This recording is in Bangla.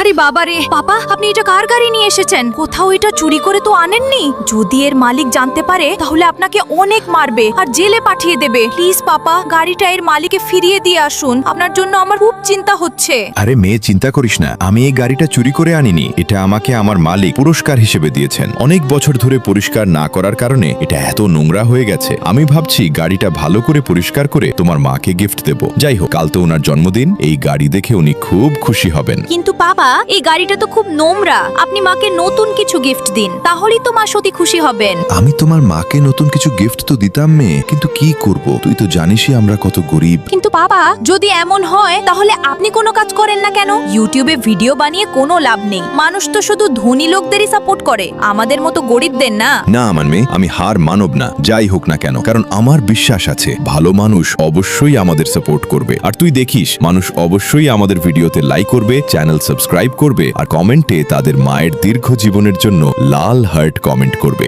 আরে বাবা রে, পাপা আপনি এটা কার গাড়ি নিয়ে এসেছেন? কোথাও এটা চুরি করে তো আনেননি? যদি এর মালিক জানতে পারে তাহলে আপনাকে অনেক মারবে আর জেলে পাঠিয়ে দেবে। প্লিজ পাপা, গাড়িটা এর মালিককে ফিরিয়ে দিয়ে আসুন। আপনার জন্য আমার খুব চিন্তা হচ্ছে। আরে মেয়ে, চিন্তা করিস না, আমি এই গাড়িটা চুরি করে আনিনি। এটা আমাকে আমার মালিক পুরস্কার হিসেবে দিয়েছেন। অনেক বছর ধরে পরিষ্কার না করার কারণে এটা এত নোংরা হয়ে গেছে। আমি ভাবছি গাড়িটা ভালো করে পরিষ্কার করে তোমার মাকে গিফট দেব। যাই হোক, কাল তো ওনার জন্মদিন, এই গাড়ি দেখে উনি খুব খুশি হবেন। কিন্তু বাবা, এই গাড়িটা তো খুব নোংরা। আপনি মাকে নতুন কিছু গিফট দিন, তাহলেই তো মা সত্যি খুশি হবেন। আমি তোমার মাকে নতুন কিছু গিফট তো দিতাম মেয়ে, কিন্তু কি করব, তুই তো জানিসই আমরা কত গরিব। কিন্তু বাবা, যদি এমন হয় তাহলে আপনি কোনো কাজ করেন না কেন? ইউটিউবে ভিডিও বানিয়ে কোনো লাভ নেই। মানুষ তো শুধু ধনী লোকদেরই সাপোর্ট করে, আমাদের মতো গরিবদের না। না আমার মেয়ে, আমি হার মানব না, যাই হোক না কেন, কারণ আমার বিশ্বাস আছে ভালো মানুষ অবশ্যই আমাদের সাপোর্ট করবে। আর তুই দেখিস, মানুষ অবশ্যই আমাদের ভিডিওতে লাইক করবে, চ্যানেল সাবস্ক্রাইব করবে আর কমেন্টে তাদের মায়ের দীর্ঘ জীবনের জন্য লাল হার্ট কমেন্ট করবে।